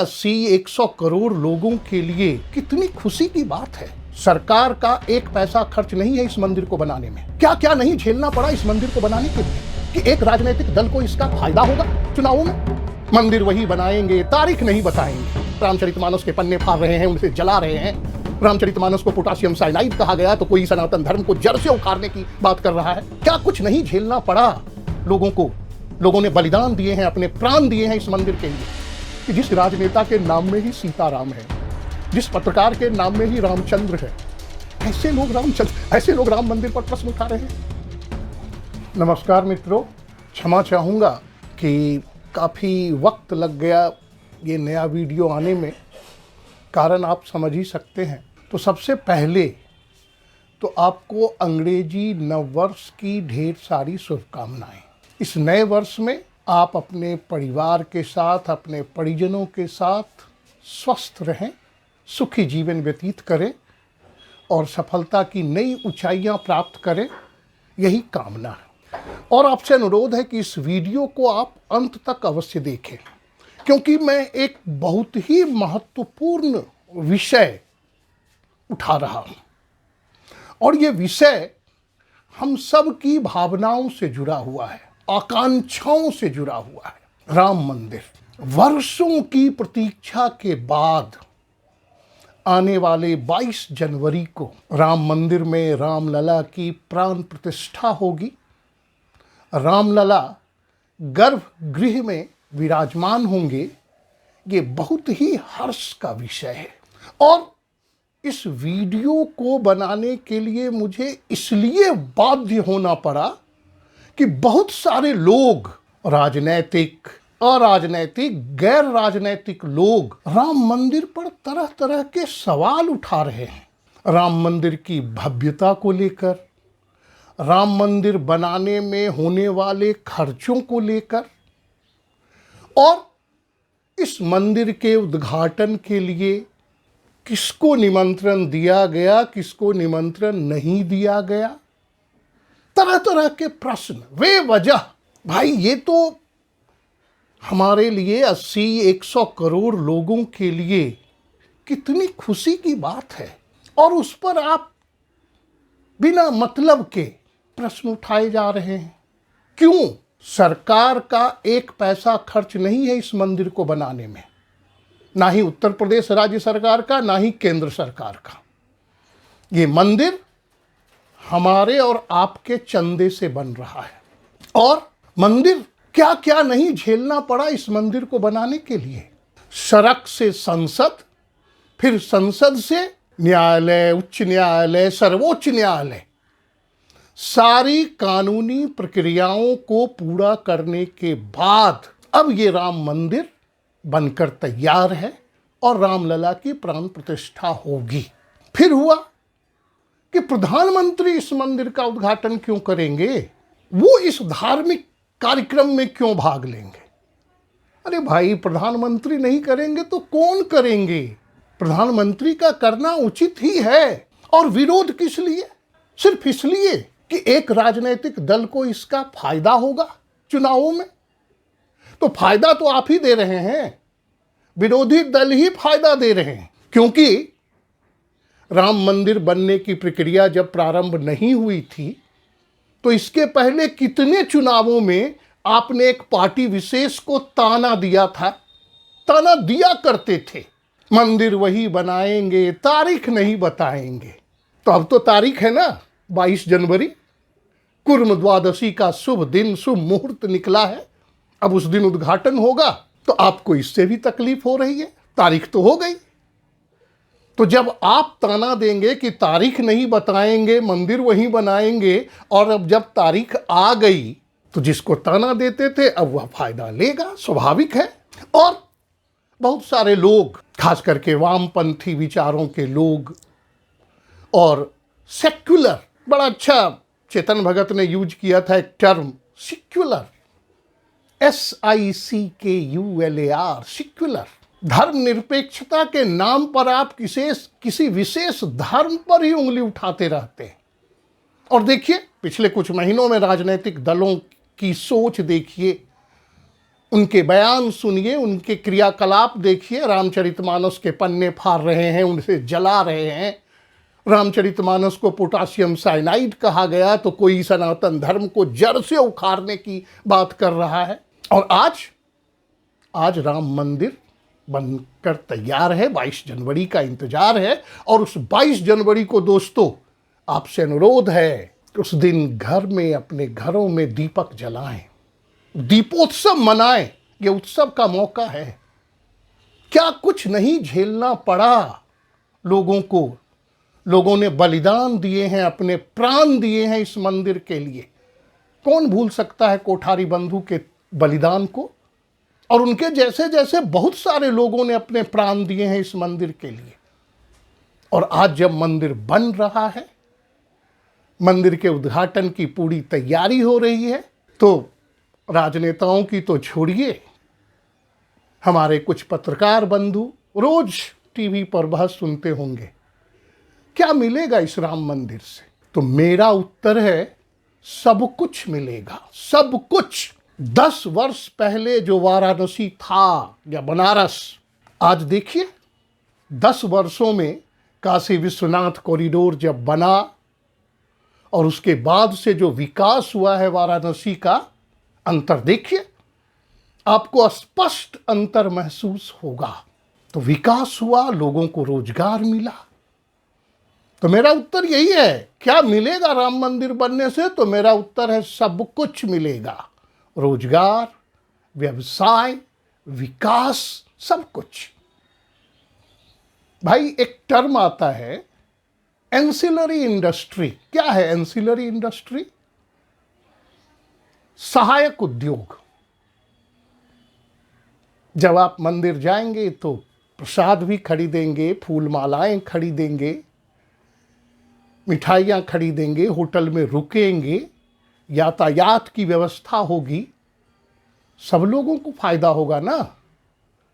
80-100 करोड़ लोगों के लिए कितनी खुशी की बात है। सरकार का एक पैसा खर्च नहीं है इस मंदिर को बनाने में। क्या क्या नहीं झेलना पड़ा इस मंदिर को बनाने के लिए कि एक राजनीतिक दल को इसका फायदा होगा चुनावों में। मंदिर वही बनाएंगे, तारीख नहीं बताएंगे। रामचरितमानस के पन्ने फाड़ रहे हैं, उनसे जला रहे हैं। रामचरितमानस को पोटासियम साइनाइड कहा गया तो कोई सनातन धर्म को जड़ से उखाड़ने की बात कर रहा है। क्या कुछ नहीं झेलना पड़ा लोगों को। लोगों ने बलिदान दिए हैं, अपने प्राण दिए हैं इस मंदिर के लिए कि जिस राजनेता के नाम में ही सीताराम है, जिस पत्रकार के नाम में ही रामचंद्र है, ऐसे लोग राम मंदिर पर प्रश्न उठा रहे हैं। नमस्कार मित्रों, क्षमा चाहूँगा कि काफ़ी वक्त लग गया ये नया वीडियो आने में, कारण आप समझ ही सकते हैं। तो सबसे पहले तो आपको अंग्रेजी नववर्ष की ढेर सारी शुभकामनाएं। इस नए वर्ष में आप अपने परिवार के साथ, अपने परिजनों के साथ स्वस्थ रहें, सुखी जीवन व्यतीत करें और सफलता की नई ऊंचाइयां प्राप्त करें, यही कामना है। और आपसे अनुरोध है कि इस वीडियो को आप अंत तक अवश्य देखें, क्योंकि मैं एक बहुत ही महत्वपूर्ण विषय उठा रहा हूं और ये विषय हम सब की भावनाओं से जुड़ा हुआ है, आकांक्षाओं से जुड़ा हुआ है। राम मंदिर वर्षों की प्रतीक्षा के बाद आने वाले 22 जनवरी को राम मंदिर में रामलला की प्राण प्रतिष्ठा होगी। रामलला गर्भगृह में विराजमान होंगे। ये बहुत ही हर्ष का विषय है और इस वीडियो को बनाने के लिए मुझे इसलिए बाध्य होना पड़ा कि बहुत सारे लोग, राजनैतिक, अराजनैतिक, गैर राजनैतिक लोग राम मंदिर पर तरह तरह के सवाल उठा रहे हैं। राम मंदिर की भव्यता को लेकर, राम मंदिर बनाने में होने वाले खर्चों को लेकर और इस मंदिर के उद्घाटन के लिए किसको निमंत्रण दिया गया, किसको निमंत्रण नहीं दिया गया, तरह तरह के प्रश्न बेवजह। भाई ये तो हमारे लिए 80-100 करोड़ लोगों के लिए कितनी खुशी की बात है और उस पर आप बिना मतलब के प्रश्न उठाए जा रहे हैं। क्यों? सरकार का एक पैसा खर्च नहीं है इस मंदिर को बनाने में, ना ही उत्तर प्रदेश राज्य सरकार का, ना ही केंद्र सरकार का। ये मंदिर हमारे और आपके चंदे से बन रहा है और मंदिर क्या क्या नहीं झेलना पड़ा इस मंदिर को बनाने के लिए। सड़क से संसद, फिर संसद से न्यायालय, उच्च न्यायालय, सर्वोच्च न्यायालय, सारी कानूनी प्रक्रियाओं को पूरा करने के बाद अब ये राम मंदिर बनकर तैयार है और रामलला की प्राण प्रतिष्ठा होगी। फिर हुआ कि प्रधानमंत्री इस मंदिर का उद्घाटन क्यों करेंगे, वो इस धार्मिक कार्यक्रम में क्यों भाग लेंगे। अरे भाई, प्रधानमंत्री नहीं करेंगे तो कौन करेंगे? प्रधानमंत्री का करना उचित ही है। और विरोध किस लिए? सिर्फ इसलिए कि एक राजनीतिक दल को इसका फायदा होगा चुनावों में। तो फायदा तो आप ही दे रहे हैं, विरोधी दल ही फायदा दे रहे हैं। क्योंकि राम मंदिर बनने की प्रक्रिया जब प्रारंभ नहीं हुई थी तो इसके पहले कितने चुनावों में आपने एक पार्टी विशेष को ताना दिया था, ताना दिया करते थे, मंदिर वही बनाएंगे, तारीख नहीं बताएंगे। तो अब तो तारीख है ना, 22 जनवरी, कुर्म द्वादशी का शुभ दिन, शुभ मुहूर्त निकला है। अब उस दिन उद्घाटन होगा तो आपको इससे भी तकलीफ हो रही है, तारीख तो हो गई। तो जब आप ताना देंगे कि तारीख नहीं बताएंगे, मंदिर वहीं बनाएंगे, और अब जब तारीख आ गई तो जिसको ताना देते थे अब वह फायदा लेगा, स्वाभाविक है। और बहुत सारे लोग, खास करके वामपंथी विचारों के लोग और सेक्युलर, बड़ा अच्छा चेतन भगत ने यूज किया था एक टर्म, सेक्युलर, SICKULAR, सेक्युलर। धर्मनिरपेक्षता के नाम पर आप किसी विशेष धर्म पर ही उंगली उठाते रहते हैं। और देखिए, पिछले कुछ महीनों में राजनीतिक दलों की सोच देखिए, उनके बयान सुनिए, उनके क्रियाकलाप देखिए। रामचरितमानस के पन्ने फाड़ रहे हैं, उनसे जला रहे हैं। रामचरितमानस को पोटासियम साइनाइड कहा गया तो कोई सनातन धर्म को जड़ से उखाड़ने की बात कर रहा है। और आज राम मंदिर बनकर तैयार है। 22 जनवरी का इंतजार है। और उस 22 जनवरी को दोस्तों आपसे अनुरोध है, उस दिन घर में, अपने घरों में दीपक जलाएं, दीपोत्सव मनाएं। ये उत्सव का मौका है। क्या कुछ नहीं झेलना पड़ा लोगों को। लोगों ने बलिदान दिए हैं, अपने प्राण दिए हैं इस मंदिर के लिए। कौन भूल सकता है कोठारी बंधु के बलिदान को। और उनके जैसे जैसे बहुत सारे लोगों ने अपने प्राण दिए हैं इस मंदिर के लिए। और आज जब मंदिर बन रहा है, मंदिर के उद्घाटन की पूरी तैयारी हो रही है, तो राजनेताओं की तो छोड़िए, हमारे कुछ पत्रकार बंधु रोज टीवी पर बहस सुनते होंगे क्या मिलेगा इस राम मंदिर से। तो मेरा उत्तर है सब कुछ मिलेगा, सब कुछ। 10 वर्ष पहले जो वाराणसी था या बनारस, आज देखिए 10 वर्षों में काशी विश्वनाथ कॉरिडोर जब बना और उसके बाद से जो विकास हुआ है वाराणसी का, अंतर देखिए, आपको स्पष्ट अंतर महसूस होगा। तो विकास हुआ, लोगों को रोजगार मिला। तो मेरा उत्तर यही है, क्या मिलेगा राम मंदिर बनने से? तो मेरा उत्तर है सब कुछ मिलेगा। रोजगार, व्यवसाय, विकास, सब कुछ। भाई एक टर्म आता है एंसिलरी इंडस्ट्री। क्या है एंसिलरी इंडस्ट्री? सहायक उद्योग। जब आप मंदिर जाएंगे तो प्रसाद भी खरीदेंगे, फूल मालाएं खरीदेंगे, मिठाइयाँ खरीदेंगे, होटल में रुकेंगे, यातायात की व्यवस्था होगी। सब लोगों को फायदा होगा ना,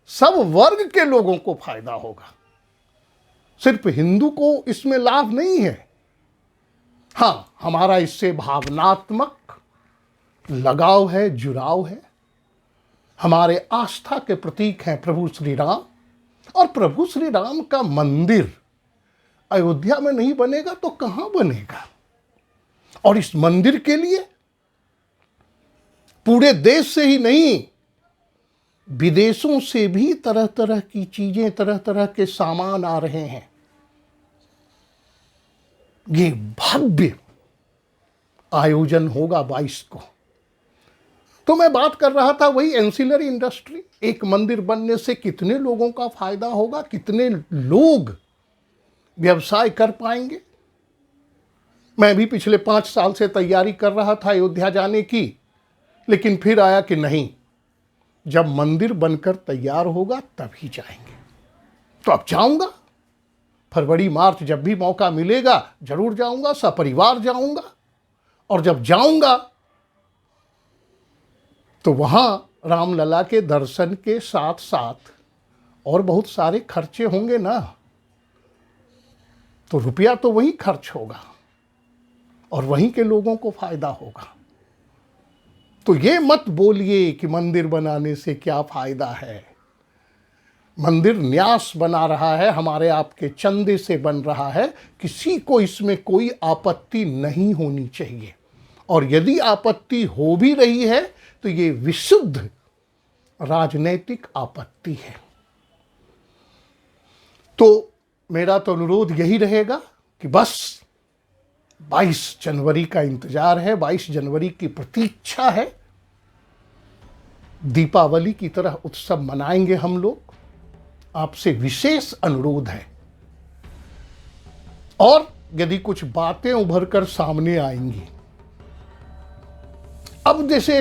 सब वर्ग के लोगों को फायदा होगा। सिर्फ हिंदू को इसमें लाभ नहीं है। हाँ, हमारा इससे भावनात्मक लगाव है, जुड़ाव है। हमारे आस्था के प्रतीक हैं प्रभु श्री राम। और प्रभु श्री राम का मंदिर अयोध्या में नहीं बनेगा तो कहां बनेगा? और इस मंदिर के लिए पूरे देश से ही नहीं, विदेशों से भी तरह तरह की चीजें, तरह तरह के सामान आ रहे हैं। ये भव्य आयोजन होगा 22 को। तो मैं बात कर रहा था वही एंसिलरी इंडस्ट्री। एक मंदिर बनने से कितने लोगों का फायदा होगा, कितने लोग व्यवसाय कर पाएंगे। मैं भी पिछले 5 साल से तैयारी कर रहा था अयोध्या जाने की, लेकिन फिर आया कि नहीं, जब मंदिर बनकर तैयार होगा तभी जाएंगे। तो अब जाऊंगा, फरवरी मार्च जब भी मौका मिलेगा जरूर जाऊंगा, सपरिवार जाऊंगा। और जब जाऊंगा तो वहां रामलला के दर्शन के साथ साथ और बहुत सारे खर्चे होंगे ना, तो रुपया तो वहीं खर्च होगा और वहीं के लोगों को फायदा होगा। तो ये मत बोलिए कि मंदिर बनाने से क्या फायदा है। मंदिर न्यास बना रहा है, हमारे आपके चंदे से बन रहा है। किसी को इसमें कोई आपत्ति नहीं होनी चाहिए। और यदि आपत्ति हो भी रही है तो ये विशुद्ध राजनैतिक आपत्ति है। तो मेरा तो अनुरोध यही रहेगा कि बस 22 जनवरी का इंतजार है, 22 जनवरी की प्रतीक्षा है। दीपावली की तरह उत्सव मनाएंगे हम लोग। आपसे विशेष अनुरोध है। और यदि कुछ बातें उभर कर सामने आएंगी, अब जैसे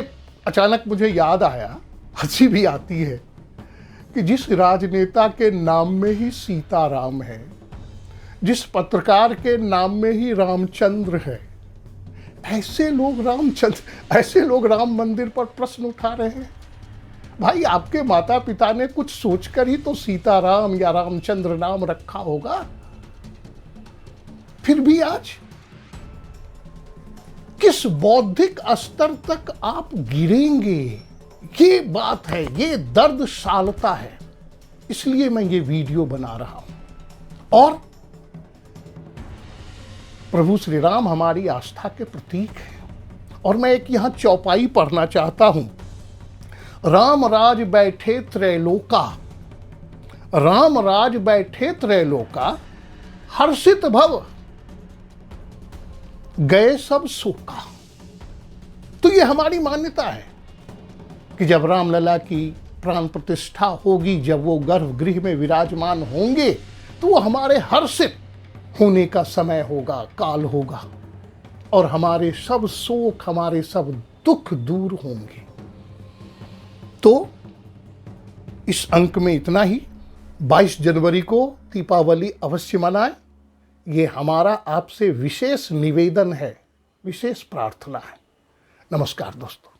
अचानक मुझे याद आया, हंसी भी आती है कि जिस राजनेता के नाम में ही सीताराम है, जिस पत्रकार के नाम में ही रामचंद्र है, ऐसे लोग राम मंदिर पर प्रश्न उठा रहे हैं। भाई आपके माता पिता ने कुछ सोचकर ही तो सीताराम या रामचंद्र नाम रखा होगा। फिर भी आज किस बौद्धिक स्तर तक आप गिरेंगे, ये बात है, ये दर्दशालता है, इसलिए मैं ये वीडियो बना रहा हूं। और प्रभु श्री राम हमारी आस्था के प्रतीक है। और मैं एक यहां चौपाई पढ़ना चाहता हूं। राम राज बैठे त्रैलोका, राम राज बैठे त्रैलोका, हर्षित भव गए सब शोका। तो ये हमारी मान्यता है कि जब रामलला की प्राण प्रतिष्ठा होगी, जब वो गर्भगृह में विराजमान होंगे, तो वो हमारे हर्षित होने का समय होगा, काल होगा, और हमारे सब शोक, हमारे सब दुख दूर होंगे। तो इस अंक में इतना ही। 22 जनवरी को दीपावली अवश्य मनाएं। ये हमारा आपसे विशेष निवेदन है, विशेष प्रार्थना है। नमस्कार दोस्तों।